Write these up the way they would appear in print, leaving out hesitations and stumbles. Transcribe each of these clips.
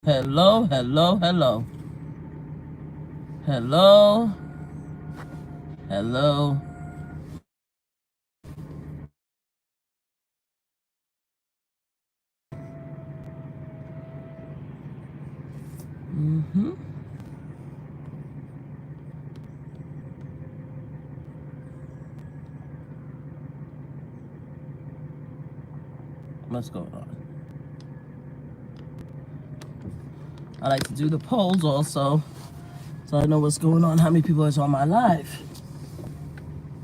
Hello, hello, hello. Hello, hello. Mm-hmm. What's going on? I like to do the polls also, so I know what's going on, how many people is on my live.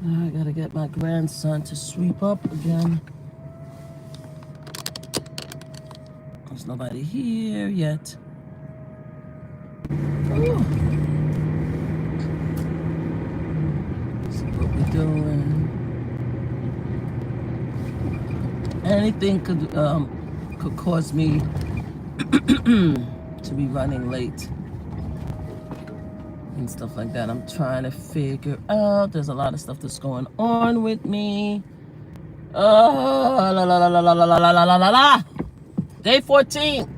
I gotta get my grandson to sweep up again. There's nobody here yet. Ooh. See what we're doing. Anything could cause me to be running late and stuff like that. I'm trying to figure out. There's a lot of stuff that's going on with me. Oh, la la la la la la la la la la la. Day 14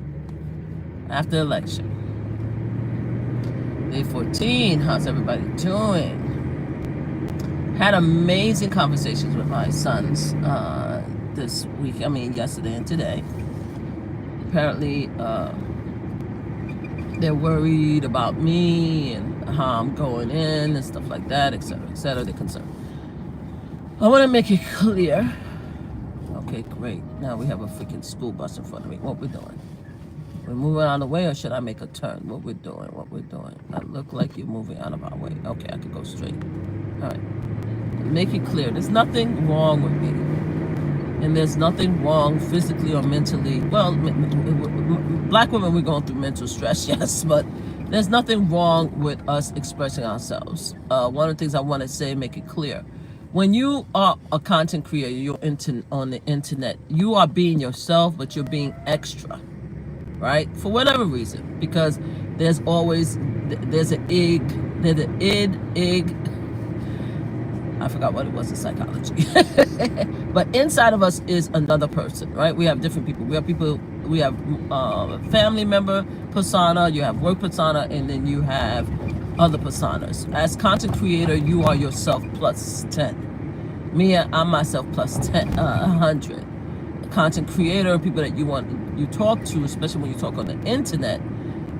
after election. Day 14. How's everybody doing? Had amazing conversations with my sons this week. I mean, yesterday and today. Apparently, they're worried about me and how I'm going in and stuff like that, etc., etc. They're concerned. I want to make it clear. Okay, great. Now we have a freaking school bus in front of me. What we're doing? We're moving out of the way, or should I make a turn? What we're doing? What we're doing? I look like you're moving out of our way. Okay, I could go straight. All right. Make it clear. There's nothing wrong with me. And there's nothing wrong physically or mentally. Well, black women, we're going through mental stress, yes, but there's nothing wrong with us expressing ourselves. One of the things I want to say, make it clear. When you are a content creator, you're on the internet, you are being yourself, but you're being extra, right? For whatever reason, because there's always, there's an id, I forgot what it was in psychology. But inside of us is another person, right? We have different people. We have family member persona, you have work persona, and then you have other personas. As content creator, you are yourself plus 10. Me, I'm myself plus 10, 100. Content creator, people that you talk to, especially when you talk on the internet,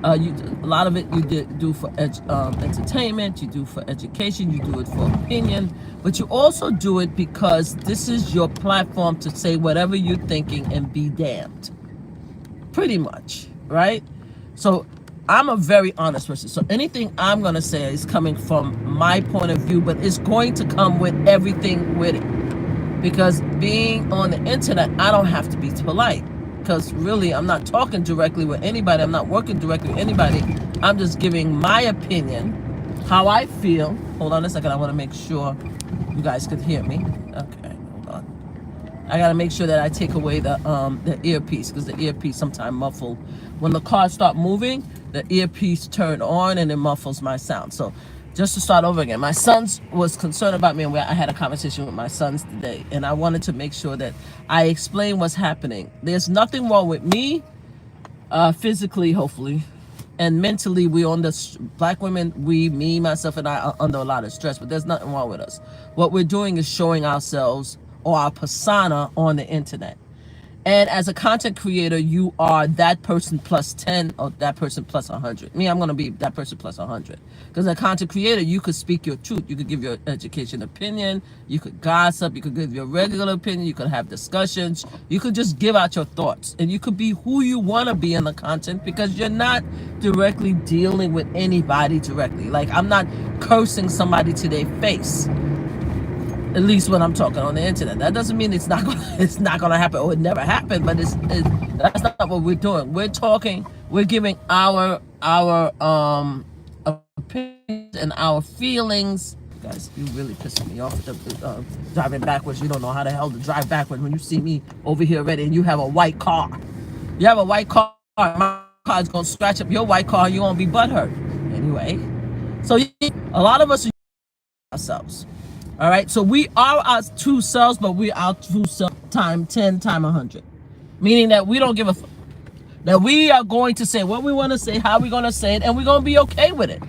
a lot of it you do for entertainment, you do for education, you do it for opinion, but you also do it because this is your platform to say whatever you're thinking and be damned. Pretty much, right? So I'm a very honest person. So anything I'm going to say is coming from my point of view, but it's going to come with everything with it. Because being on the internet, I don't have to be polite. Because really, I'm not talking directly with anybody. I'm not working directly with anybody. I'm just giving my opinion, how I feel. Hold on a second. I want to make sure you guys can hear me. Okay, hold on. I got to make sure that I take away the earpiece, because the earpiece sometimes muffle. When the cars start moving, the earpiece turn on and it muffles my sound. So just to start over again, my sons was concerned about me, and I had a conversation with my sons today, and I wanted to make sure that I explain what's happening. There's nothing wrong with me, physically, hopefully, and mentally. We on the black women, me, myself, and I are under a lot of stress, but there's nothing wrong with us. What we're doing is showing ourselves or our persona on the internet. And as a content creator, you are that person plus 10 or that person plus 100. Me, I'm going to be that person plus 100. Because as a content creator, you could speak your truth. You could give your education opinion. You could gossip. You could give your regular opinion. You could have discussions. You could just give out your thoughts. And you could be who you want to be in the content, because you're not directly dealing with anybody directly. Like, I'm not cursing somebody to their face. At least when I'm talking on the internet. That doesn't mean it's not gonna happen or it never happened, but that's not what we're doing. We're talking, we're giving our opinions and our feelings. Guys, you really pissing me off with driving backwards. You don't know how the hell to drive backwards when you see me over here already and you have a white car. You have a white car, my car's gonna scratch up your white car, you won't be butthurt. Anyway, so a lot of us are ourselves. All right, so we are our true selves, but we are true self time 10 time 100, meaning that we don't give a That we are going to say what we want to say, how we're going to say it, and we're going to be okay with it.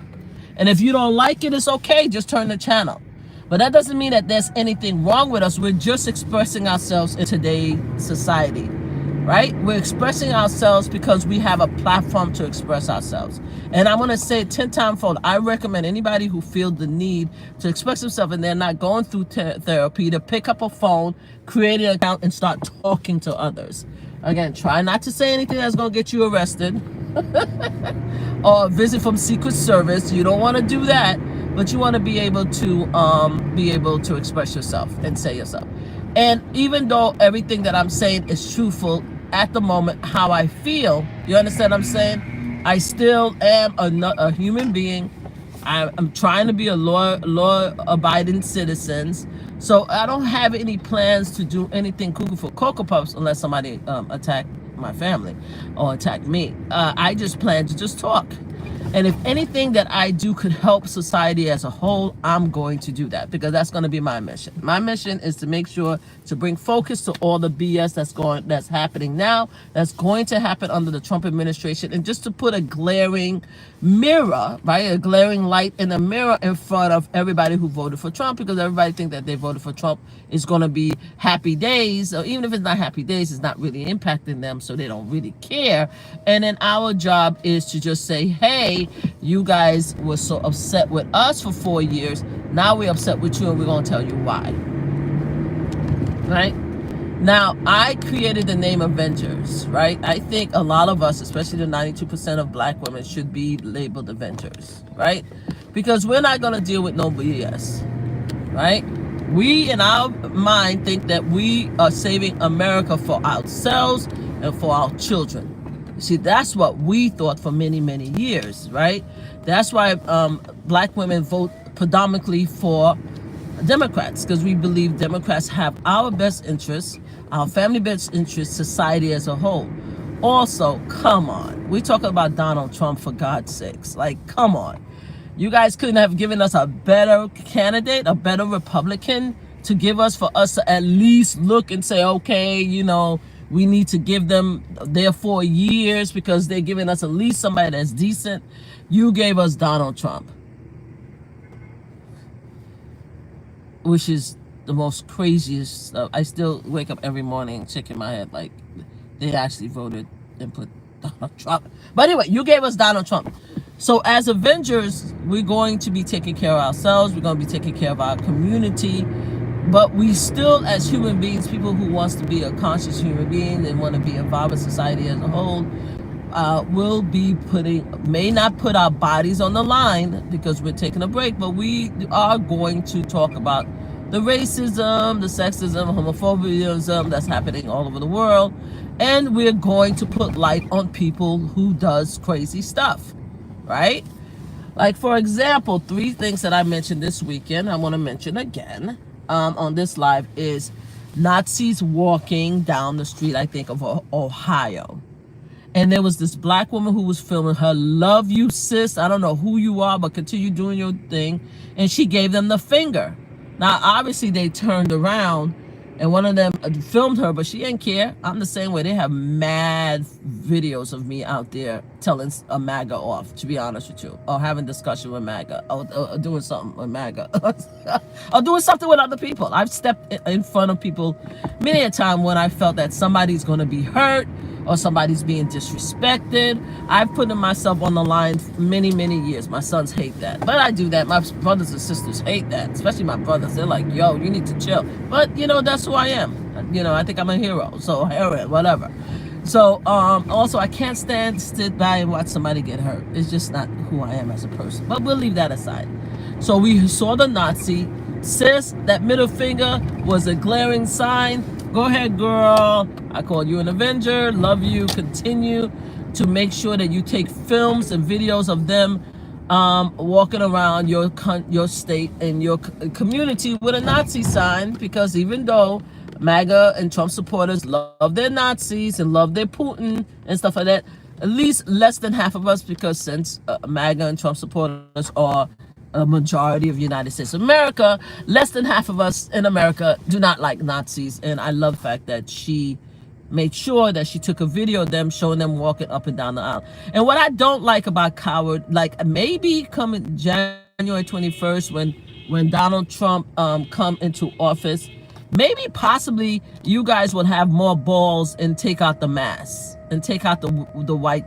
And if you don't like it, it's okay. Just turn the channel. But that doesn't mean that there's anything wrong with us. We're just expressing ourselves in today's society, right? We're expressing ourselves because we have a platform to express ourselves. And I'm going to say it 10 times fold. I recommend anybody who feels the need to express themselves and they're not going through therapy to pick up a phone, create an account, and start talking to others. Again, try not to say anything that's going to get you arrested or visit from Secret Service. You don't want to do that, but you want to be able to express yourself and say yourself. And even though everything that I'm saying is truthful at the moment, how I feel, you understand what I'm saying? I still am a human being. I'm trying to be a law-abiding citizen. So I don't have any plans to do anything cuckoo for Cocoa Puffs unless somebody attack my family or attack me. I just plan to just talk. And if anything that I do could help society as a whole, I'm going to do that because that's going to be my mission. My mission is to make sure to bring focus to all the BS that's happening now, that's going to happen under the Trump administration, and just to put a glaring mirror, right, a glaring light in a mirror in front of everybody who voted for Trump, because everybody thinks that they voted for Trump is going to be happy days, or even if it's not happy days, it's not really impacting them, so they don't really care. And then our job is to just say, hey, you guys were so upset with us for 4 years. Now we're upset with you and we're going to tell you why. Right? Now, I created the name Avengers, right? I think a lot of us, especially the 92% of black women, should be labeled Avengers, right? Because we're not going to deal with no BS, right? We, in our mind, think that we are saving America for ourselves and for our children. See, that's what we thought for many, many years, right? That's why black women vote predominantly for Democrats, because we believe Democrats have our best interests, our family best interests, society as a whole. Also, come on. We're talking about Donald Trump, for God's sakes. Like, come on. You guys couldn't have given us a better candidate, a better Republican to give us, for us to at least look and say, okay, you know, we need to give them their 4 years because they're giving us at least somebody that's decent. You gave us Donald Trump, which is the most craziest stuff. I still wake up every morning shaking my head like they actually voted and put Donald Trump. But anyway, you gave us Donald Trump. So as Avengers, we're going to be taking care of ourselves. We're going to be taking care of our community. But we still, as human beings, people who wants to be a conscious human being and want to be involved with society as a whole, will be may not put our bodies on the line because we're taking a break, but we are going to talk about the racism, the sexism, homophobia that's happening all over the world. And we're going to put light on people who does crazy stuff, right? Like, for example, 3 things that I mentioned this weekend, I want to mention again on this live is Nazis walking down the street, I think, of Ohio. And there was this black woman who was filming her. Love you, sis. I don't know who you are, but continue doing your thing. And she gave them the finger. Now, obviously, they turned around and one of them filmed her, but she didn't care. I'm the same way. They have mad videos of me out there telling a MAGA off, to be honest with you, or having discussion with MAGA, or doing something with MAGA, or doing something with other people. I've stepped in front of people many a time when I felt that somebody's going to be hurt or somebody's being disrespected. I've put myself on the line many, many years. My sons hate that, but I do that. My brothers and sisters hate that, especially my brothers. They're like, yo, you need to chill. But, you know, that's who I am. You know, I think I'm a hero, so heroin, whatever. So, also, I can't sit by and watch somebody get hurt. It's just not who I am as a person. But we'll leave that aside. So we saw the Nazi. Sis, that middle finger was a glaring sign. Go ahead, girl. I called you an Avenger. Love you. Continue to make sure that you take films and videos of them walking around your state and your community with a Nazi sign, because even though MAGA and Trump supporters love their Nazis and love their Putin and stuff like that, at least less than half of us, because since MAGA and Trump supporters are a majority of United States of America, less than half of us in America do not like Nazis. And I love the fact that she made sure that she took a video of them showing them walking up and down the aisle. And what I don't like about Coward, like maybe coming January 21st when Donald Trump come into office, maybe possibly you guys would have more balls and take out the mask and take out the white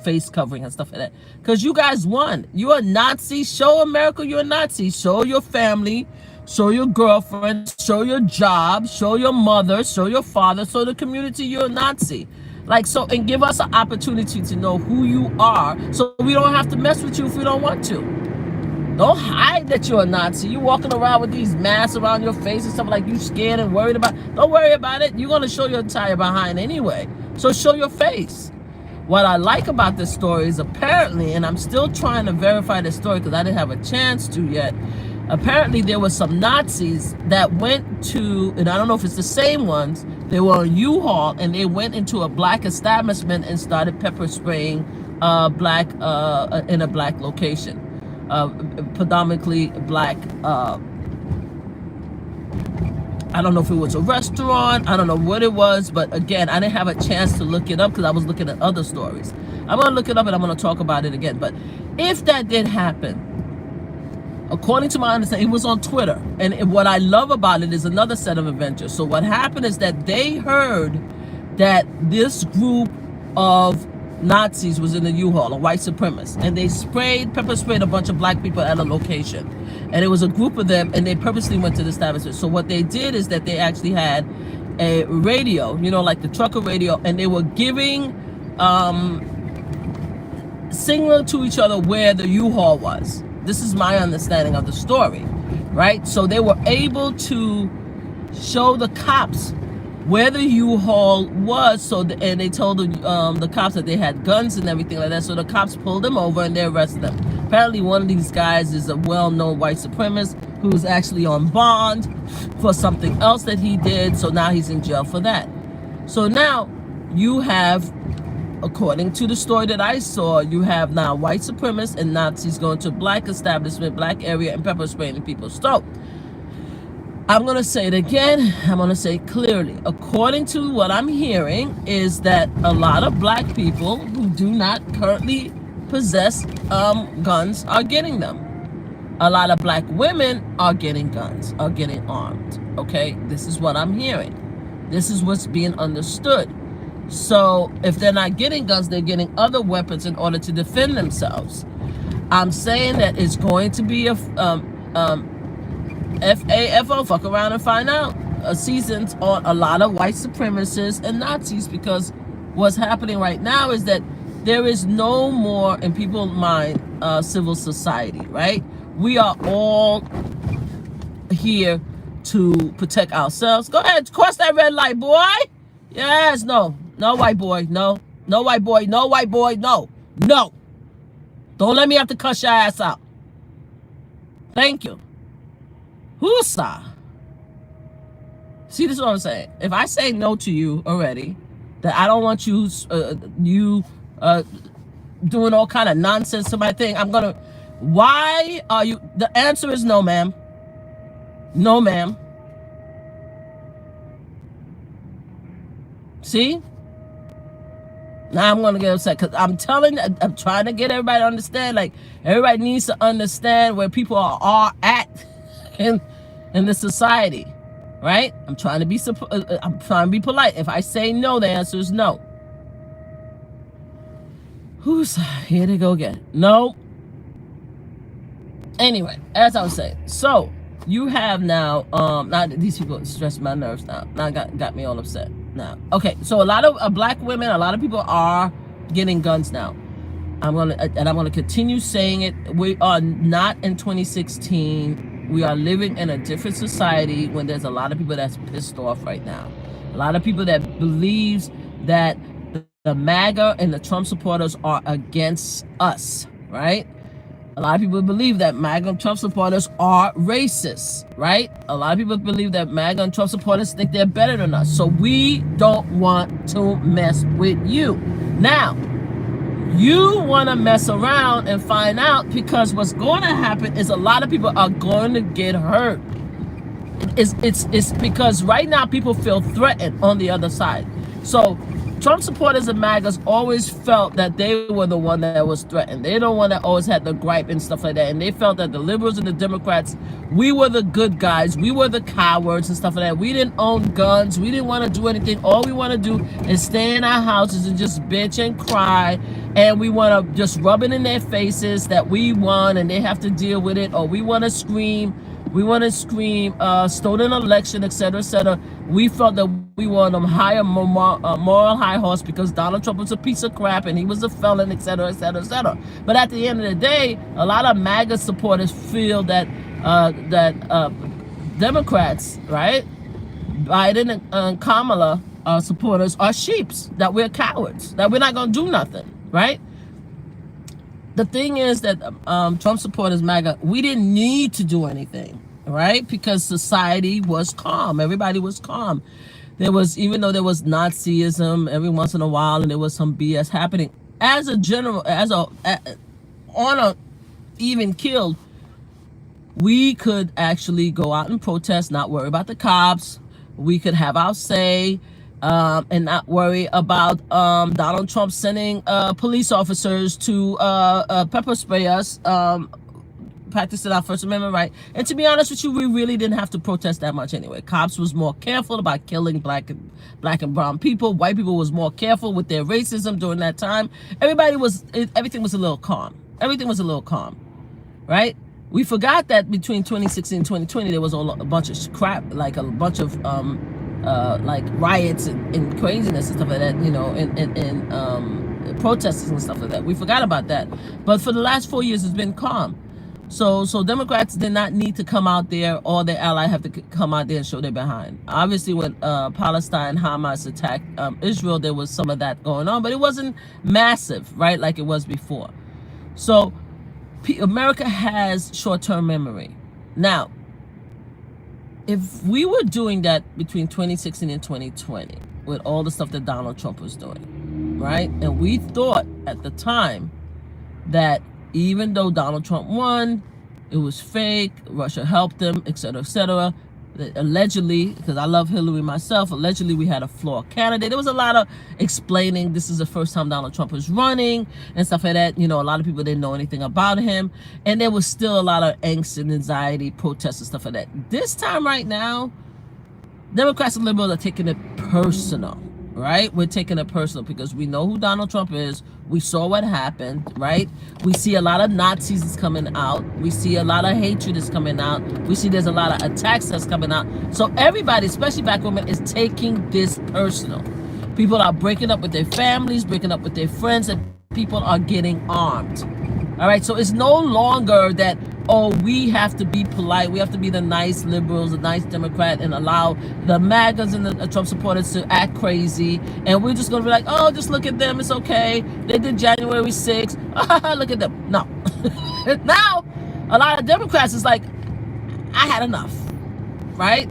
face covering and stuff like that. Because you guys won. You're a Nazi. Show America you're a Nazi. Show your family. Show your girlfriend. Show your job. Show your mother. Show your father. Show the community you're a Nazi. Like, so, and give us an opportunity to know who you are so we don't have to mess with you if we don't want to. Don't hide that you're a Nazi. You walking around with these masks around your face and stuff like you scared and worried about. Don't worry about it. You're going to show your entire behind anyway. So show your face. What I like about this story is apparently, and I'm still trying to verify this story because I didn't have a chance to yet. Apparently there were some Nazis that went to, and I don't know if it's the same ones, they were on U-Haul and they went into a black establishment and started pepper spraying black in a black location. Predominantly black, I don't know if it was a restaurant, I don't know what it was, but again, I didn't have a chance to look it up because I was looking at other stories. I'm going to look it up and I'm going to talk about it again. But if that did happen, according to my understanding, it was on Twitter. And what I love about it is another set of Avengers. So what happened is that they heard that this group of Nazis was in the U-Haul, a white supremacist, and they pepper sprayed a bunch of black people at a location. And it was a group of them, and they purposely went to the establishment. So what they did is that they actually had a radio, you know, like the trucker radio, and they were giving signal to each other where the U-Haul was. This is my understanding of the story, right? So they were able to show the cops where the U-Haul was, so and they told the cops that they had guns and everything like that. So the cops pulled them over and they arrested them. Apparently, one of these guys is a well-known white supremacist who's actually on bond for something else that he did. So now he's in jail for that. So now you have, according to the story that I saw, you have now white supremacists and Nazis going to black establishment, black area, and pepper spraying people. So I'm going to say it again. I'm going to say it clearly. According to what I'm hearing is that a lot of black people who do not currently possess guns are getting them. A lot of black women are getting guns, are getting armed. Okay, this is what I'm hearing. This is what's being understood. So if they're not getting guns, they're getting other weapons in order to defend themselves. I'm saying that it's going to be a FAFO, fuck around and find out, seasons on a lot of white supremacists and Nazis, because what's happening right now is that there is no more, in people's mind, civil society, right? We are all here to protect ourselves. Go ahead, cross that red light, boy. Yes, no. No, white boy, no. No, white boy, no, white boy, no. No. Don't let me have to cuss your ass out. Thank you. Whoosah. See, this is what I'm saying. If I say no to you already, that I don't want you doing all kind of nonsense to my thing, I'm gonna, why are you, the answer is no, ma'am. No, ma'am. See? Now I'm gonna get upset because I'm trying to get everybody to understand. Like, everybody needs to understand where people are at in this society, right? I'm trying to be polite. If I say no, the answer is no. Who's here they go again? No. Anyway, as I was saying, so you have now now these people stress my nerves now. Now got me all upset. Now, okay, so a lot of black women, a lot of people are getting guns now. I'm gonna continue saying it. We are not in 2016. We are living in a different society when there's a lot of people that's pissed off right now. A lot of people that believes that the MAGA and the Trump supporters are against us, right? A lot of people believe that MAGA and Trump supporters are racist, right? A lot of people believe that MAGA and Trump supporters think they're better than us. So we don't want to mess with you. Now, you want to mess around and find out, because what's going to happen is a lot of people are going to get hurt. It's because right now people feel threatened on the other side. So Trump supporters and MAGAs always felt that they were the one that was threatened. They don't want to always had the gripe and stuff like that. And they felt that the liberals and the Democrats, we were the good guys. We were the cowards and stuff like that. We didn't own guns. We didn't want to do anything. All we want to do is stay in our houses and just bitch and cry. And we want to just rub it in their faces that we won and they have to deal with it. Or we want to scream. We want to scream, stolen election, etc., etc. We felt that we were on a higher moral high horse because Donald Trump was a piece of crap and he was a felon, etc., etc., etc. But at the end of the day, a lot of MAGA supporters feel that Democrats, right, Biden and Kamala supporters are sheeps, that we're cowards, that we're not going to do nothing, right? The thing is that Trump supporters, MAGA, we didn't need to do anything, right? Because society was calm. Everybody was calm. There was, even though there was Nazism every once in a while and there was some BS happening, as a general, on a even killed, we could actually go out and protest, not worry about the cops. We could have our say. And not worry about Donald Trump sending police officers to pepper spray us, practicing our First Amendment right. And to be honest with you, we really didn't have to protest that much anyway. Cops was more careful about killing black and brown people. White people was more careful with their racism during that time. Everything was a little calm. Everything was a little calm, right? We forgot that between 2016 and 2020, there was a bunch of crap, like a bunch of like riots and craziness and stuff like that, you know, and protests and stuff like that. We forgot about that. But for the last 4 years, it's been calm. So Democrats did not need to come out there, or their ally have to come out there and show their behind. Obviously, when Palestine, Hamas attacked Israel, there was some of that going on, but it wasn't massive, right, like it was before. So America has short-term memory. Now, if we were doing that between 2016 and 2020 with all the stuff that Donald Trump was doing, right? And we thought at the time that even though Donald Trump won, it was fake, Russia helped him, etc., etc. Allegedly, because I love Hillary myself, allegedly we had a flawed candidate. There was a lot of explaining. This is the first time Donald Trump was running and stuff like that. You know, a lot of people didn't know anything about him. And there was still a lot of angst and anxiety, protests and stuff like that. This time right now, Democrats and liberals are taking it personal, right? We're taking it personal because we know who Donald Trump is. We saw what happened, right? We see a lot of Nazis is coming out. We see a lot of hatred is coming out. We see there's a lot of attacks that's coming out. So everybody, especially black women, is taking this personal. People are breaking up with their families, breaking up with their friends, and people are getting armed. All right, so it's no longer that, oh, we have to be polite. We have to be the nice liberals, the nice Democrat, and allow the MAGAs and the Trump supporters to act crazy. And we're just going to be like, oh, just look at them. It's okay. They did January 6th. Look at them. No. Now, a lot of Democrats is like, I had enough, right?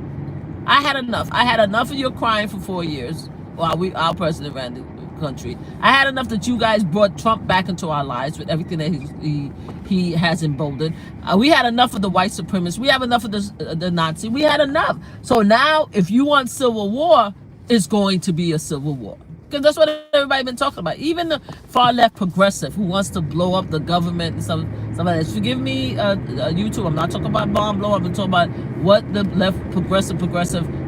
I had enough. I had enough of your crying for 4 years while our president ran the country. I had enough that you guys brought Trump back into our lives with everything that he has emboldened. We had enough of the white supremacists. We have enough of the Nazi. We had enough. So now, if you want civil war, it's going to be a civil war. Because that's what everybody's been talking about. Even the far left progressive who wants to blow up the government and stuff like that. Forgive me, YouTube. I'm not talking about bomb blow up. I'm talking about what the left progressive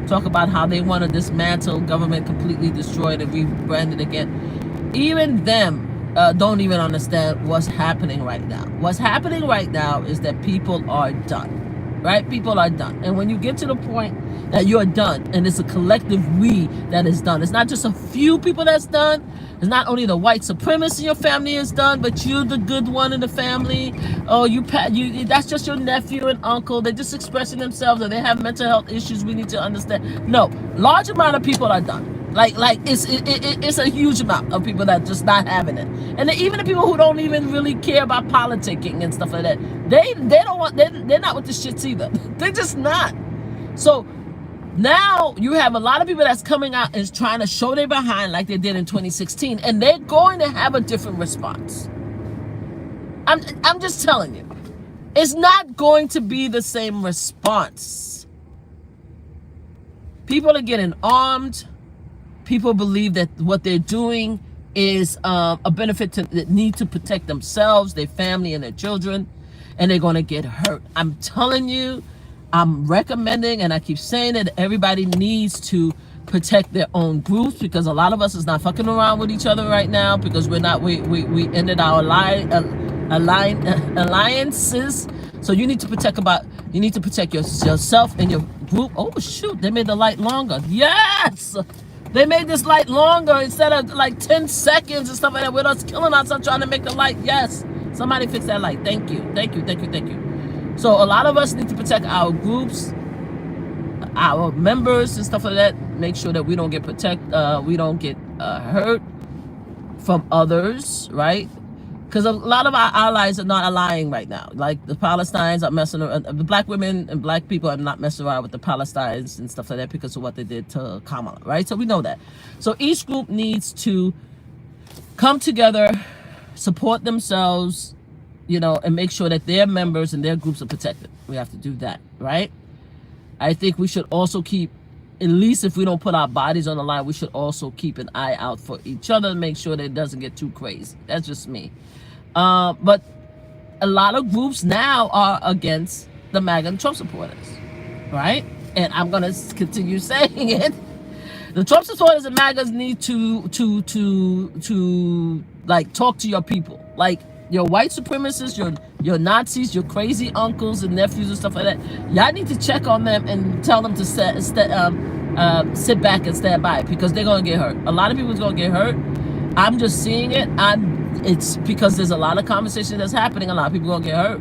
talk about, how they want to dismantle government, completely destroy it and rebrand it again. Even them don't even understand what's happening right now. What's happening right now is that people are done, right? People are done. And when you get to the point that you're done, and it's a collective we that is done. It's not just a few people that's done. It's not only the white supremacist in your family is done, but you're the good one in the family. Oh, that's just your nephew and uncle. They're just expressing themselves and they have mental health issues we need to understand. No, large amount of people are done. Like it's a huge amount of people that just not having it. And even the people who don't even really care about politicking and stuff like that, they're not with the shits either. They're just not. So now you have a lot of people that's coming out and trying to show their behind like they did in 2016, and they're going to have a different response. I'm just telling you, it's not going to be the same response. People are getting armed. People believe that what they're doing is a benefit to that need to protect themselves, their family, and their children, and they're going to get hurt. I'm telling you, I'm recommending, and I keep saying that everybody needs to protect their own groups, because a lot of us is not fucking around with each other right now, because we ended our alliances. So you need to protect yourself and your group. Oh shoot, they made the light longer. Yes, they made this light longer instead of like 10 seconds and stuff like that, with us killing ourselves trying to make the light. Yes, somebody fix that light. Thank you. So a lot of us need to protect our groups, our members and stuff like that. Make sure that we don't get hurt from others, right? Because a lot of our allies are not allying right now. Like the Palestinians are messing around. The black women and black people are not messing around with the Palestinians and stuff like that because of what they did to Kamala, right? So we know that. So each group needs to come together, support themselves, and make sure that their members and their groups are protected. We have to do that, right? I think we should also keep, at least if we don't put our bodies on the line, we should also keep an eye out for each other and make sure that it doesn't get too crazy. That's just me. But a lot of groups now are against the MAGA and Trump supporters, right? And I'm going to continue saying it. The Trump supporters and MAGAs need to like talk to your people, like your white supremacists, your Nazis, your crazy uncles and nephews and stuff like that. Y'all need to check on them and tell them to sit back and stand by, because they're gonna get hurt. A lot of people's gonna get hurt. I'm just seeing it. It's because there's a lot of conversation that's happening. A lot of people gonna get hurt.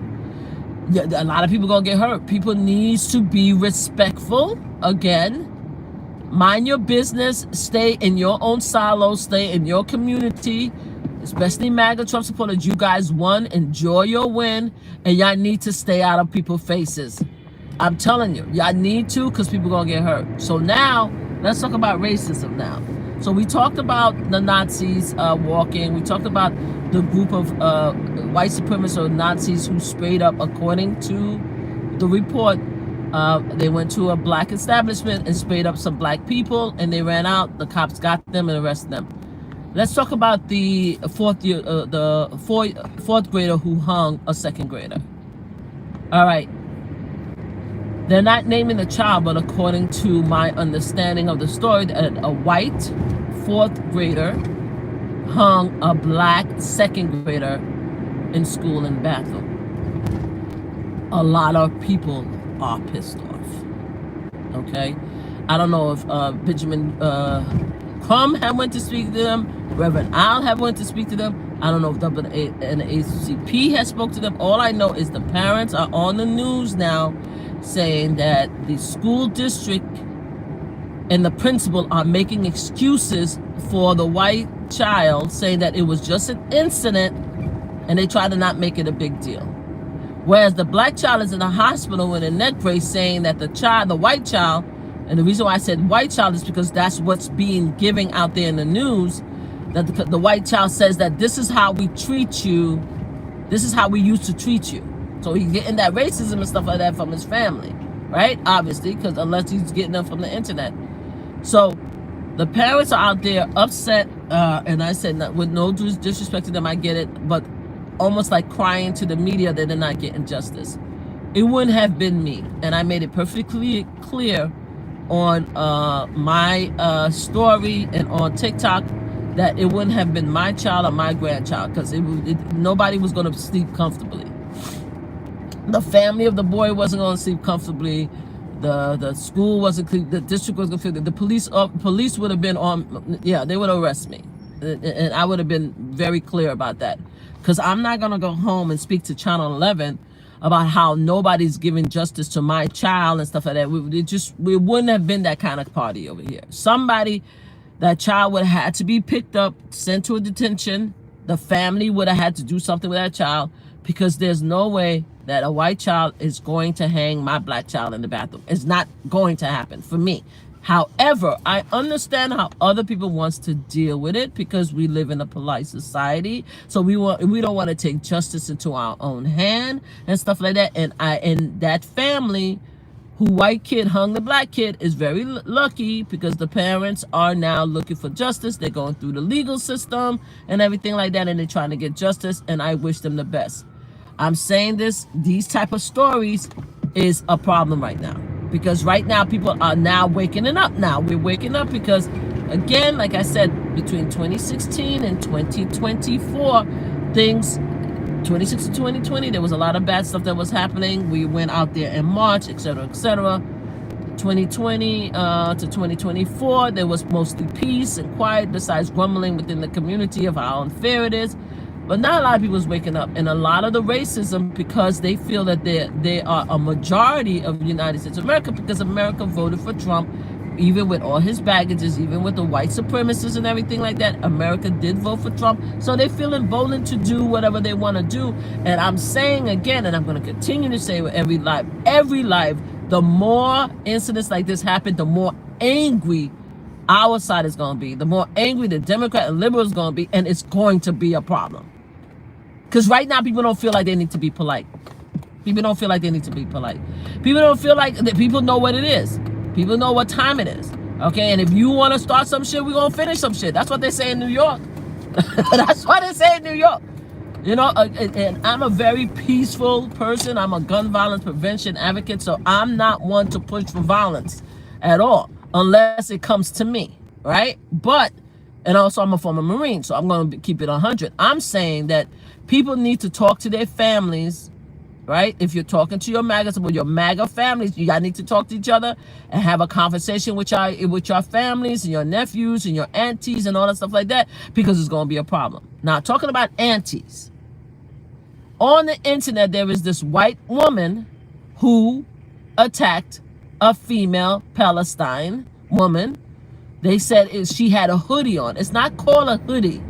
Yeah, a lot of people gonna get hurt. People needs to be respectful. Again, mind your business. Stay in your own silo. Stay in your community. Especially MAGA Trump supporters, you guys won. Enjoy your win, and y'all need to stay out of people's faces. I'm telling you, y'all need to, because people gonna get hurt. So now, let's talk about racism now. So we talked about the Nazis walking. We talked about the group of white supremacists or Nazis who sprayed up, according to the report. They went to a black establishment and sprayed up some black people, and they ran out. The cops got them and arrested them. Let's talk about the fourth grader who hung a second grader. All right. They're not naming the child, but according to my understanding of the story, a white fourth grader hung a black second grader in school in bathroom. A lot of people are pissed off. Okay? I don't know if Benjamin Crumb had went to speak to them. Reverend Al had went to speak to them. I don't know if NAACP has spoke to them. All I know is the parents are on the news now saying that the school district and the principal are making excuses for the white child, saying that it was just an incident and they try to not make it a big deal. Whereas the black child is in the hospital with a neck brace, saying that the white child, and the reason why I said white child is because that's what's being given out there in the news, that the white child says that this is how we treat you, this is how we used to treat you. So he's getting that racism and stuff like that from his family, right? Obviously, because unless he's getting them from the internet. So the parents are out there upset, and I said, with no disrespect to them, I get it, but almost like crying to the media that they're not getting justice. It wouldn't have been me, and I made it perfectly clear on my story and on TikTok that it wouldn't have been my child or my grandchild, because nobody was going to sleep comfortably. The family of the boy wasn't going to sleep comfortably. The school wasn't clean. The district wasn't going to feel. The police would have been on. Yeah, they would arrest me, and I would have been very clear about that, because I'm not going to go home and speak to Channel 11 about how nobody's giving justice to my child and stuff like that. We wouldn't have been that kind of party over here. That child would have had to be picked up, sent to a detention. The family would have had to do something with that child, because there's no way that a white child is going to hang my black child in the bathroom. It's not going to happen for me. However, I understand how other people wants to deal with it, because we live in a polite society. So we don't want to take justice into our own hand and stuff like that. And that family white kid hung the black kid is very lucky because the parents are now looking for justice. They're going through the legal system and everything like that, and they're trying to get justice, and I wish them the best. I'm saying these type of stories is a problem right now, because right now people are now waking up. Now we're waking up because, again, like I said, between 2016 and 2024, 26 to 2020, there was a lot of bad stuff that was happening. We went out there in March, etc., etc. 2020 to 2024, there was mostly peace and quiet, besides grumbling within the community of how unfair it is. But not a lot of people is waking up, and a lot of the racism, because they feel that they are a majority of the United States of America, because America voted for Trump. Even with all his baggages, even with the white supremacists and everything like that, America did vote for Trump. So they feel emboldened to do whatever they want to do. And I'm saying again, and I'm going to continue to say with every live, the more incidents like this happen, the more angry our side is going to be. The more angry the Democrat and liberal is going to be, and it's going to be a problem. Because right now, people don't feel like they need to be polite. People don't feel like they need to be polite. People don't feel like that. People know what it is. People know what time it is, okay? And if you want to start some shit, we're going to finish some shit. That's what they say in New York. That's what they say in New York. You know, and I'm a very peaceful person. I'm a gun violence prevention advocate, so I'm not one to push for violence at all, unless it comes to me, right? But, and also I'm a former Marine, so I'm going to keep it 100. I'm saying that people need to talk to their families, right? If you're talking to your MAGA families, you gotta need to talk to each other and have a conversation with your families and your nephews and your aunties and all that stuff like that, because it's gonna be a problem. Now, talking about aunties, on the internet there is this white woman who attacked a female Palestine woman. They said she had a hoodie on. It's not called a hoodie.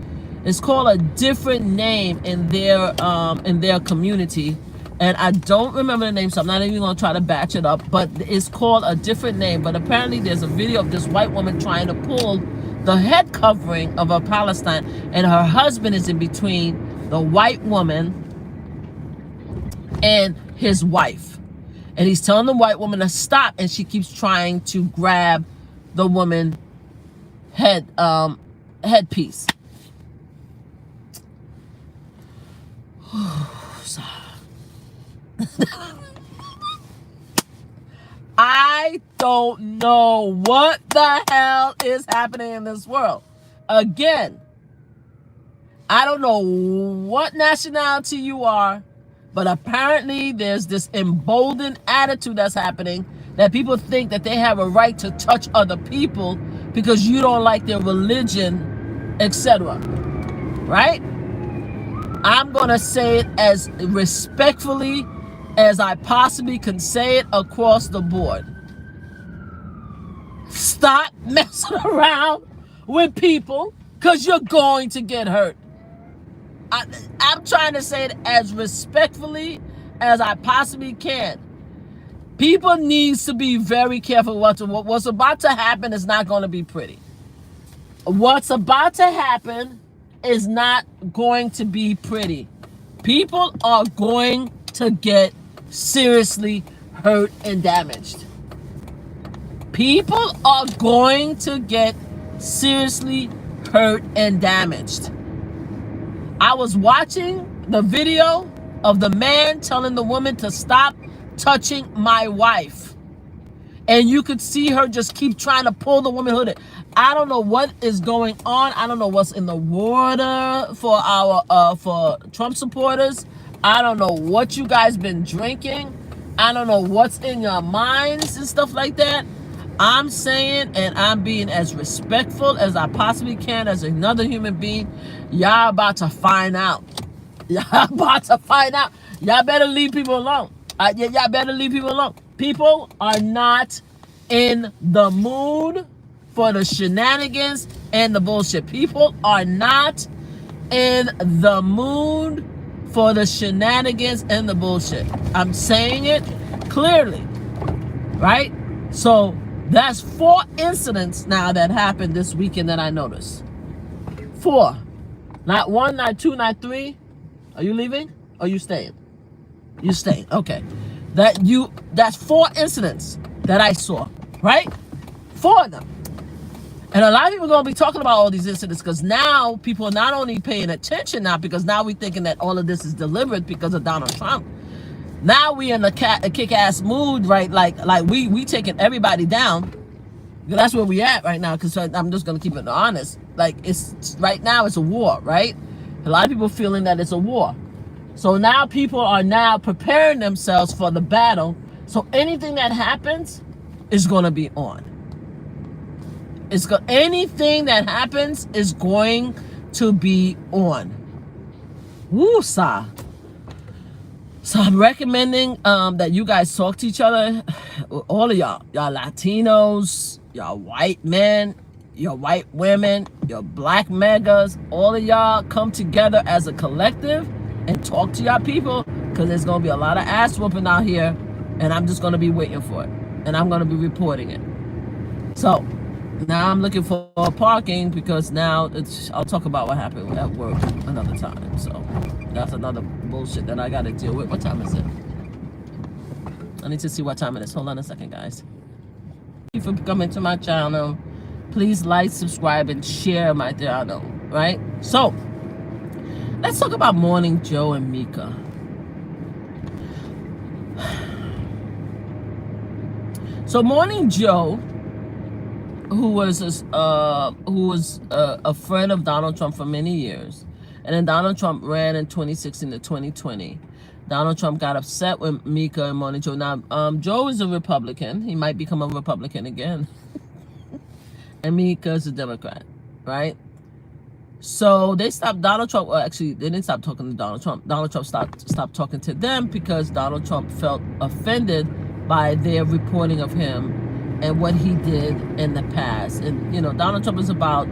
It's called a different name in their community. And I don't remember the name, so I'm not even going to try to batch it up. But it's called a different name. But apparently there's a video of this white woman trying to pull the head covering of a Palestine. And her husband is in between the white woman and his wife. And he's telling the white woman to stop. And she keeps trying to grab the woman's headpiece. I don't know what the hell is happening in this world. Again, I don't know what nationality you are, but apparently there's this emboldened attitude that's happening, that people think that they have a right to touch other people because you don't like their religion, etc. Right? I'm going to say it as respectfully as I possibly can say it across the board. Stop messing around with people, because you're going to get hurt. I'm trying to say it as respectfully as I possibly can. People need to be very careful. What's about to happen is not going to be pretty. What's about to happen is not going to be pretty. People are going to get seriously hurt and damaged. People are going to get seriously hurt and damaged. I was watching the video of the man telling the woman to stop touching my wife. And you could see her just keep trying to pull the woman hooded. I don't know what is going on. I don't know what's in the water for our for Trump supporters. I don't know what you guys been drinking. I don't know what's in your minds and stuff like that. I'm saying, and I'm being as respectful as I possibly can as another human being. Y'all about to find out. Y'all about to find out. Y'all better leave people alone. Y'all better leave people alone. People are not in the mood for the shenanigans and the bullshit. People are not in the mood for the shenanigans and the bullshit. I'm saying it clearly, right? So that's 4 incidents now that happened this weekend that I noticed. 4. Not 1, not 2, not 3. Are you leaving? Or are you staying? You staying. Okay. That's 4 incidents that I saw, right? 4 of them. And a lot of people are going to be talking about all these incidents because now people are not only paying attention now because now we're thinking that all of this is deliberate because of Donald Trump. Now we in a kick-ass mood, right? Like we taking everybody down. That's where we at right now because I'm just going to keep it honest. Like it's right now it's a war, right? A lot of people feeling that it's a war. So now people are now preparing themselves for the battle. So anything that happens is going to be on. Anything that happens is going to be on. Woo, sa. So I'm recommending that you guys talk to each other. All of y'all Latinos, y'all white men, your white women, your black megas, all of y'all come together as a collective and talk to y'all people because there's going to be a lot of ass whooping out here and I'm just going to be waiting for it and I'm going to be reporting it. So now I'm looking for parking because now I'll talk about what happened at work another time. So that's another bullshit that I got to deal with. What time is it? I need to see what time it is. Hold on a second, guys. Thank you for coming to my channel. Please like, subscribe, and share my channel, right? So let's talk about Morning Joe and Mika. So Morning Joe, who was a friend of Donald Trump for many years, and then Donald Trump ran in 2016 to 2020. Donald Trump got upset with Mika and Morning Joe. Now, Joe is a Republican. He might become a Republican again. And Mika is a Democrat, right? So they stopped Donald Trump. Well, actually, they didn't stop talking to Donald Trump. Donald Trump stopped talking to them because Donald Trump felt offended by their reporting of him and what he did in the past. And, you know, Donald Trump is about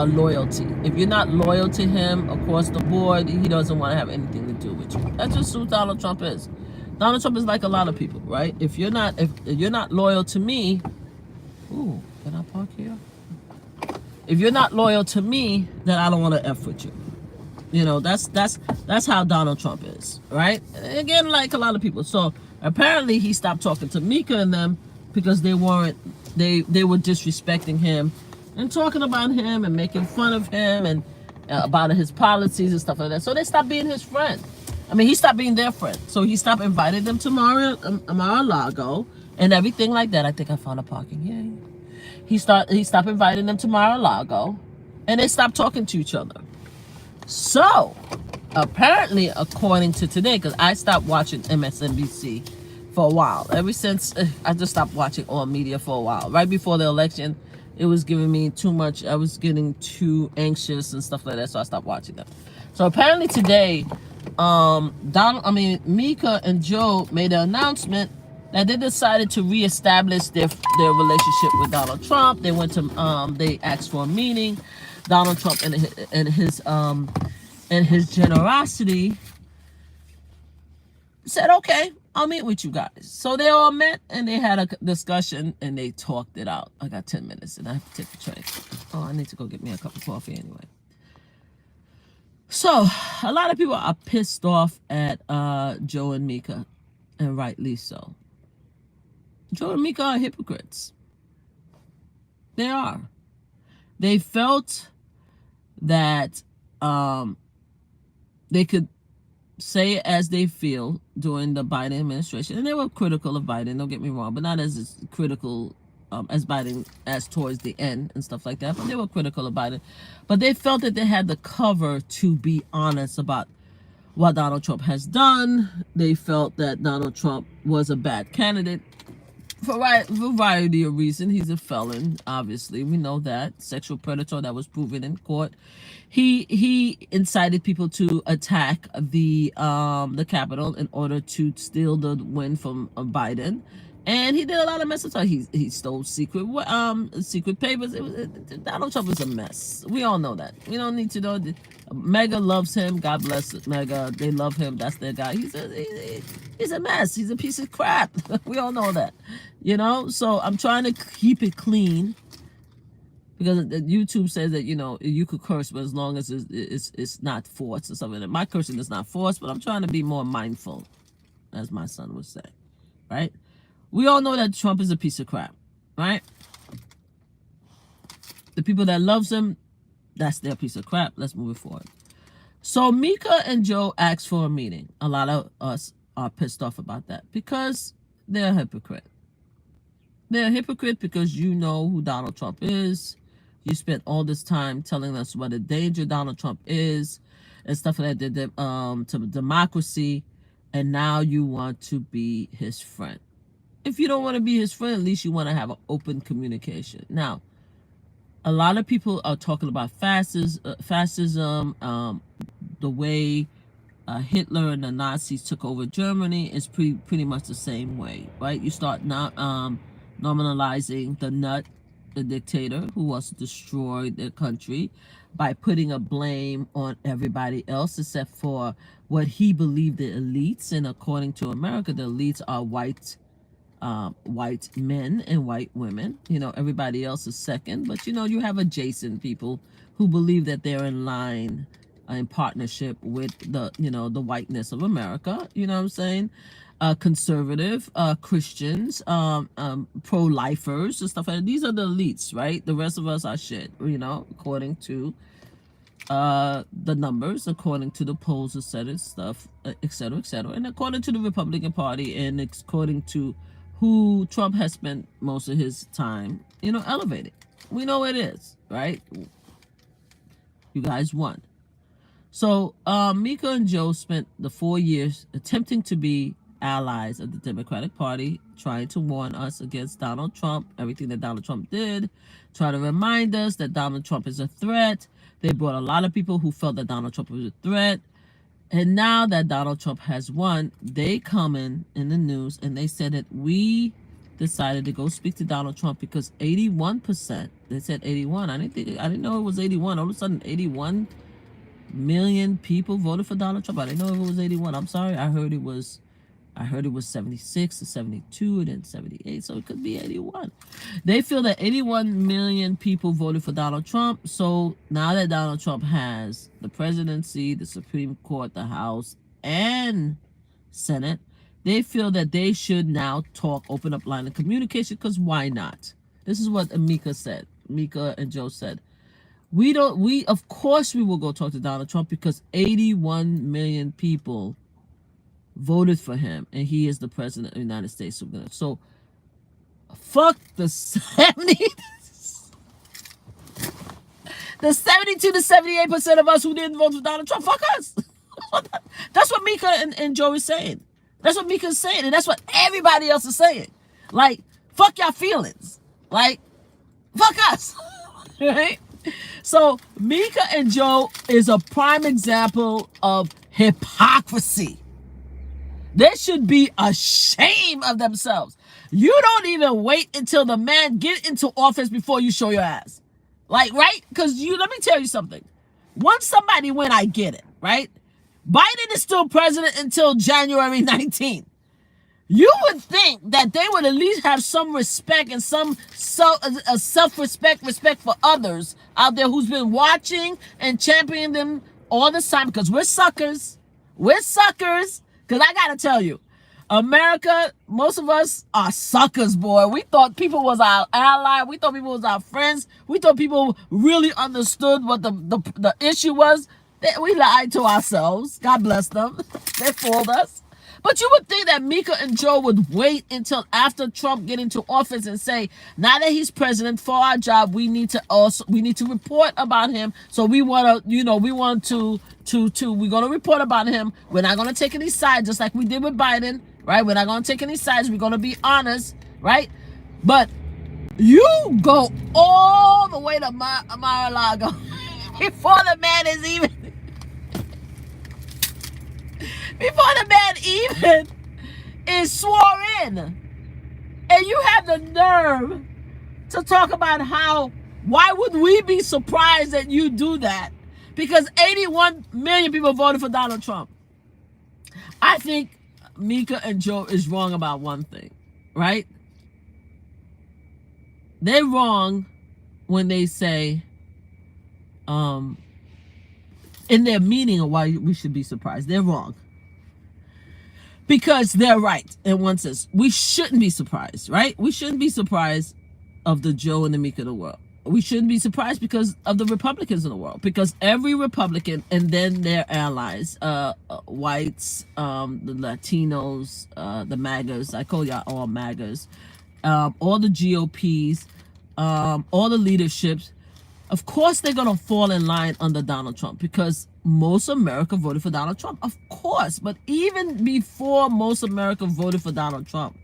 loyalty. If you're not loyal to him across the board, he doesn't want to have anything to do with you. That's just who Donald Trump is. Donald Trump is like a lot of people, right? If you're not loyal to me, ooh, can I park here? If you're not loyal to me, then I don't want to F with you. You know, that's how Donald Trump is, right? Again, like a lot of people. So apparently he stopped talking to Mika and them because they were disrespecting him and talking about him and making fun of him and about his policies and stuff like that. So they stopped being his friend. I mean, he stopped being their friend. So he stopped inviting them to Mar-a-Lago and everything like that. I think I found a parking. Yay. He stopped inviting them to Mar-a-Lago and they stopped talking to each other. So apparently, according to today, because I stopped watching MSNBC for a while. Ever since I just stopped watching all media for a while. Right before the election, it was giving me too much. I was getting too anxious and stuff like that, so I stopped watching them. So apparently today, Mika and Joe made an announcement that they decided to reestablish their relationship with Donald Trump. They went to they asked for a meeting. Donald Trump and his generosity said, okay, I'll meet with you guys. So they all met and they had a discussion and they talked it out. I got 10 minutes and I have to take the train. Oh, I need to go get me a cup of coffee anyway. So a lot of people are pissed off at Joe and Mika, and rightly so. Joe and Mika are hypocrites. They are. They felt that they could say as they feel during the Biden administration, and they were critical of Biden, don't get me wrong, but not as critical as Biden as towards the end and stuff like that, but they were critical of Biden. But they felt that they had the cover to be honest about what Donald Trump has done. They felt that Donald Trump was a bad candidate for a variety of reasons. He's a felon, obviously. We know that. Sexual predator that was proven in court. He incited people to attack the Capitol in order to steal the win from Biden. And he did a lot of messes. He stole secret papers. Donald Trump is a mess. We all know that. We don't need to know. Mega loves him. God bless Mega. They love him. That's their guy. He's a mess. He's a piece of crap. We all know that. You know? So I'm trying to keep it clean. Because YouTube says that, you know, you could curse, but as long as it's not forced or something. My cursing is not forced, but I'm trying to be more mindful, as my son would say. right? We all know that Trump is a piece of crap, right? The people that loves him, that's their piece of crap. Let's move it forward. So Mika and Joe asked for a meeting. A lot of us are pissed off about that because they're a hypocrite. They're a hypocrite because you know who Donald Trump is. You spent all this time telling us what a danger Donald Trump is and stuff like that to democracy, and now you want to be his friend. If you don't want to be his friend, at least you want to have an open communication. Now, a lot of people are talking about fascism, the way Hitler and the Nazis took over Germany is pretty much the same way, right? You start nominalizing the dictator who wants to destroy their country by putting a blame on everybody else except for what he believed the elites. And according to America, the elites are white men and white women. You know, everybody else is second, but you know, you have adjacent people who believe that they're in line in partnership with the, you know, the whiteness of America. You know what I'm saying? Conservative, Christians, pro-lifers and stuff like that. These are the elites, right? The rest of us are shit, you know, according to the numbers, according to the polls, etc., stuff, etc., etc., and according to the Republican Party, and according to who Trump has spent most of his time, you know, elevating. We know it is, right? You guys won. So Mika and Joe spent the 4 years attempting to be allies of the Democratic Party, trying to warn us against Donald Trump, everything that Donald Trump did, try to remind us that Donald Trump is a threat. They brought a lot of people who felt that Donald Trump was a threat. And now that Donald Trump has won, they come in the news and they said that we decided to go speak to Donald Trump because 81%, they said 81. I didn't know it was 81. All of a sudden 81 million people voted for Donald Trump. I didn't know if it was 81. I'm sorry. I heard it was 76 or 72 and then 78, so it could be 81. They feel that 81 million people voted for Donald Trump. So now that Donald Trump has the presidency, the Supreme Court, the House, and Senate, they feel that they should now open up line of communication, because why not? This is what Mika and Joe said. Of course we will go talk to Donald Trump because 81 million people voted for him and he is the president of the United States. So fuck the 70, the 72 to 78% of us who didn't vote for Donald Trump. Fuck us. That's what Mika and Joe is saying. That's what Mika is saying, and that's what everybody else is saying. Like, fuck your feelings. Like, fuck us. Right? So Mika and Joe is a prime example of hypocrisy. They should be ashamed of themselves. You don't even wait until the man get into office before you show your ass. Like, right? Because let me tell you something. Once somebody win, I get it, right? Biden is still president until January 19th. You would think that they would at least have some respect and some respect for others out there who's been watching and championing them all the time, because we're suckers. We're suckers. Because I got to tell you, America, most of us are suckers, boy. We thought people was our ally. We thought people was our friends. We thought people really understood what the issue was. We lied to ourselves. God bless them. They fooled us. But you would think that Mika and Joe would wait until after Trump get into office and say, now that he's president, for our job, we need to report about him. So we're going to report about him. We're not going to take any sides, just like we did with Biden, right? We're not going to take any sides. We're going to be honest, right? But you go all the way to Mar-a-Lago before the man is even is sworn in. And you have the nerve to talk about why would we be surprised that you do that? Because 81 million people voted for Donald Trump. I think Mika and Joe is wrong about one thing, right? They're wrong when they say, in their meaning of why we should be surprised. They're wrong. because they're right in one sense. We shouldn't be surprised, right? We shouldn't be surprised of the Joe and the Mika of the world. We shouldn't be surprised because of the Republicans in the world, because every Republican and then their allies, whites, the Latinos, the MAGAs, I call y'all all MAGAs, all the GOPs, all the leaderships, of course they're going to fall in line under Donald Trump because most America voted for Donald Trump, of course. But even before most America voted for Donald Trump,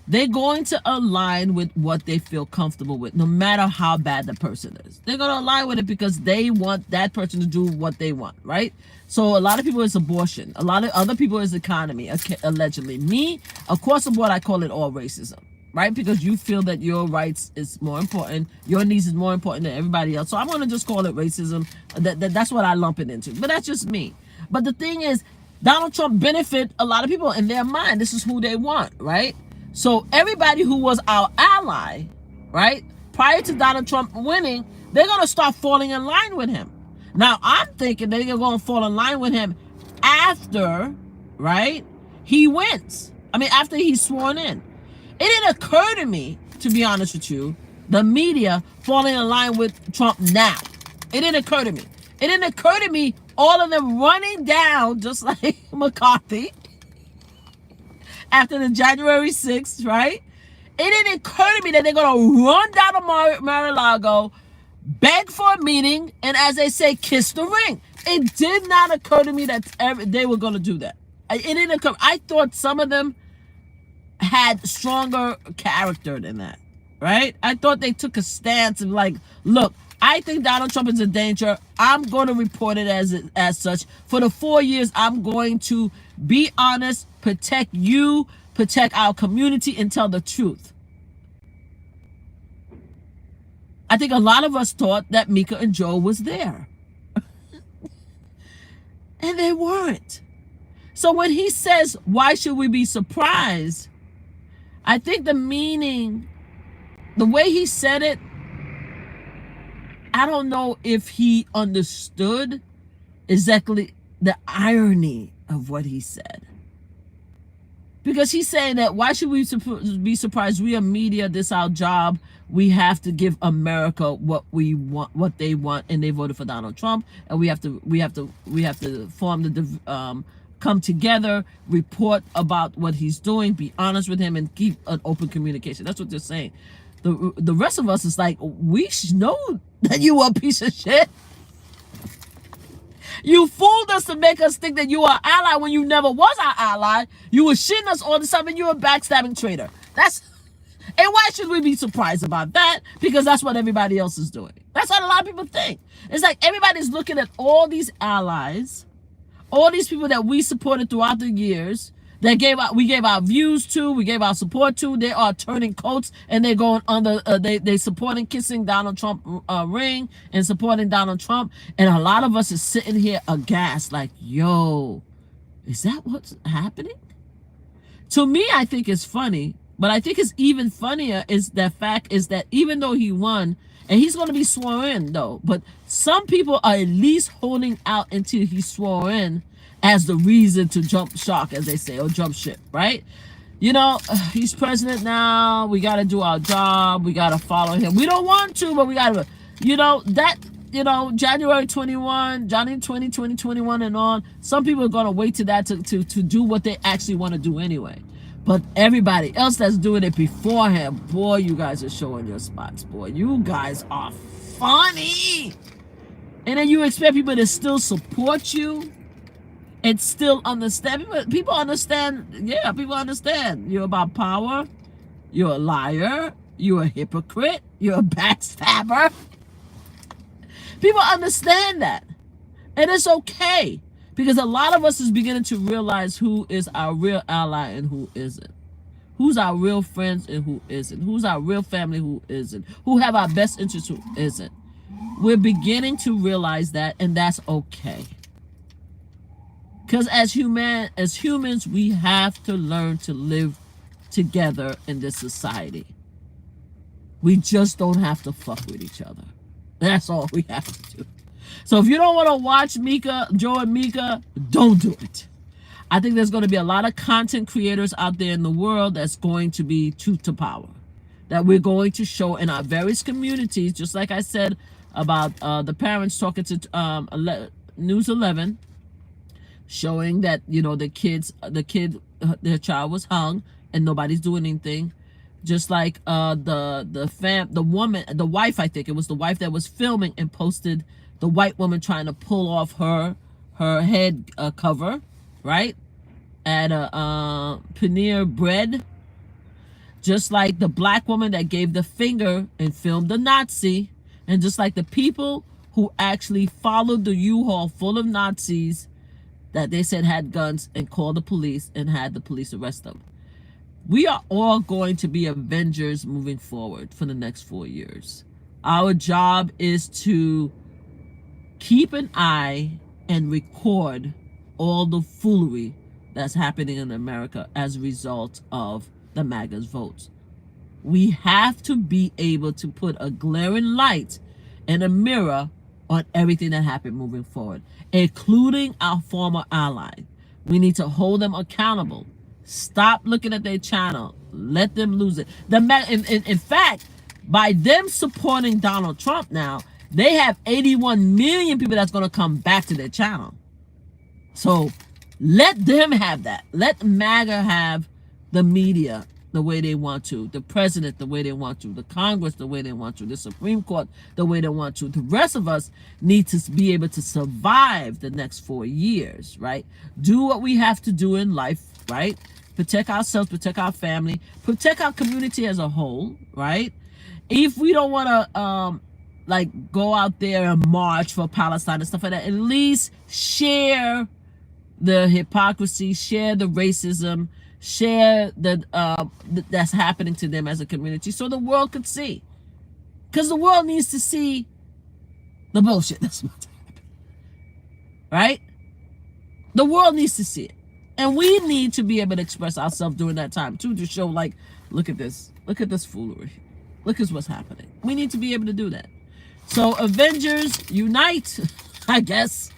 they're going to align with what they feel comfortable with, no matter how bad the person is. They're going to align with it because they want that person to do what they want, right? So a lot of people is abortion. A lot of other people is economy, allegedly. Me, across the board, I call it all racism, right? Because you feel that your rights is more important, your needs is more important than everybody else. So I'm going to just call it racism. That's what I lump it into. But that's just me. But the thing is, Donald Trump benefit a lot of people in their mind. This is who they want, right? So everybody who was our ally, right, prior to Donald Trump winning, they're going to start falling in line with him. Now, I'm thinking they're going to fall in line with him after, right, he wins. I mean, after he's sworn in. It didn't occur to me, to be honest with you, the media falling in line with Trump now. It didn't occur to me. It didn't occur to me, all of them running down, just like McCarthy, after the January 6th, right? It didn't occur to me that they're going to run down to Mar-a-Lago, beg for a meeting, and as they say, kiss the ring. It did not occur to me that they were going to do that. It didn't occur. I thought some of them had stronger character than that, right? I thought they took a stance of like, look, I think Donald Trump is a danger. I'm going to report it as such. For the 4 years, I'm going to be honest, protect you, protect our community, and tell the truth. I think a lot of us thought that Mika and Joe was there. And they weren't. So when he says, why should we be surprised? I think the meaning, the way he said it, I don't know if he understood exactly the irony of what he said. Because he's saying that why should we be surprised? We are media, this is our job. We have to give America what we want, what they want, and they voted for Donald Trump, and we have to form the come together, report about what he's doing, be honest with him, and keep an open communication. That's what they're saying. The rest of us is like, we know that you are a piece of shit. You fooled us to make us think that you are our ally when you never was our ally. You were shitting us all the time, and you're a backstabbing traitor. And why should we be surprised about that? Because that's what everybody else is doing. That's what a lot of people think. It's like everybody's looking at all these allies, all these people that we supported throughout the years, that we gave our views to, we gave our support to. They are turning coats and they're going under. They supporting kissing Donald Trump ring and supporting Donald Trump. And a lot of us is sitting here aghast, like, yo, is that what's happening? To me, I think it's funny, but I think it's even funnier is the fact is that even though he won, and he's going to be sworn in though, but some people are at least holding out until he's sworn in as the reason to jump shark, as they say, or jump ship, right? You know, he's president now. We got to do our job. We got to follow him. We don't want to, but we got to, January 21, January 2021 and on, some people are going to wait to that to do what they actually want to do anyway. But everybody else that's doing it beforehand, boy, you guys are showing your spots, boy. You guys are funny. And then you expect people to still support you and still understand. People understand. Yeah, people understand. You're about power. You're a liar. You're a hypocrite. You're a backstabber. People understand that. And it's okay. Because a lot of us is beginning to realize who is our real ally and who isn't. Who's our real friends and who isn't. Who's our real family, who isn't. Who have our best interests, who isn't. We're beginning to realize that, and that's okay. Because as humans, we have to learn to live together in this society. We just don't have to fuck with each other. That's all we have to do. So if you don't want to watch Joe and Mika, don't do it. I think there's going to be a lot of content creators out there in the world that's going to be truth to power, that we're going to show in our various communities, just like I said about the parents talking to News 11, showing that, you know, their child was hung and nobody's doing anything. Just like the woman, the wife, I think it was the wife that was filming and posted the white woman trying to pull off her head cover, right, at a Panera Bread. Just like the black woman that gave the finger and filmed the Nazi, and just like the people who actually followed the U-Haul full of Nazis that they said had guns and called the police and had the police arrest them. We are all going to be Avengers moving forward for the next 4 years. Our job is to keep an eye and record all the foolery that's happening in America as a result of the MAGA's votes. We have to be able to put a glaring light and a mirror on everything that happened moving forward, including our former allies. We need to hold them accountable. Stop looking at their channel. Let them lose it. In fact, by them supporting Donald Trump now, they have 81 million people that's going to come back to their channel. So let them have that. Let MAGA have the media the way they want to, the president the way they want to, the Congress the way they want to, the Supreme Court the way they want to. The rest of us need to be able to survive the next 4 years, right? Do what we have to do in life, right? Protect ourselves, protect our family, protect our community as a whole, right? If we don't want to like go out there and march for Palestine and stuff like that, at least share the hypocrisy, share the racism, share the that's happening to them as a community, so the world could see. Because the world needs to see the bullshit that's about to happen, right? The world needs to see it, and we need to be able to express ourselves during that time too, to show like, look at this foolery, look at what's happening. We need to be able to do that. So Avengers unite, I guess.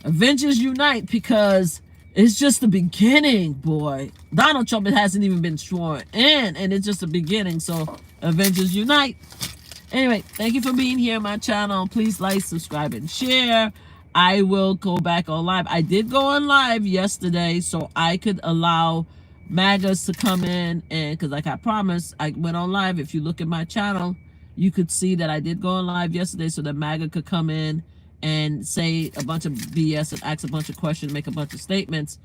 Avengers unite, because it's just the beginning, boy. Donald Trump, it hasn't even been sworn in, and it's just the beginning. So Avengers unite. Anyway, thank you for being here on my channel. Please like, subscribe, and share. I will go back on live. I did go on live yesterday so I could allow MAGAs to come in, and because like I promised, I went on live. If you look at my channel, you could see that I did go on live yesterday so that MAGA could come in and say a bunch of BS and ask a bunch of questions, make a bunch of statements.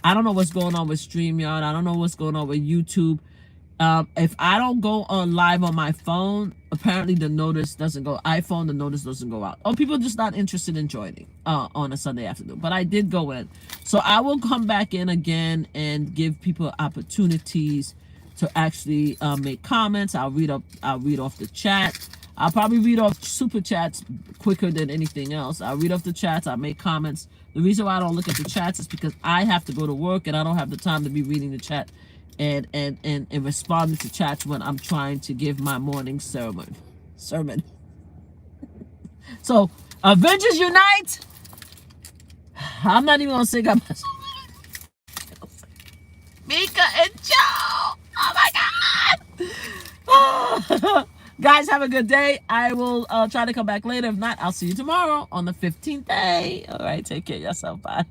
I don't know what's going on with StreamYard. I don't know what's going on with YouTube. If I don't go on live on my phone, apparently the notice doesn't go. iPhone, the notice doesn't go out. Or people are just not interested in joining on a Sunday afternoon. But I did go in. So I will come back in again and give people opportunities to actually make comments. I'll read off the chat. I'll probably read off super chats quicker than anything else. I'll read off the chats. I'll make comments. The reason why I don't look at the chats is because I have to go to work and I don't have the time to be reading the chat and responding to chats when I'm trying to give my morning sermon. So Avengers unite. I'm not even gonna say God bless. Mika and Joe. Oh my God. Guys, have a good day. I will try to come back later. If not, I'll see you tomorrow on the 15th day. All right, take care of yourself. Bye.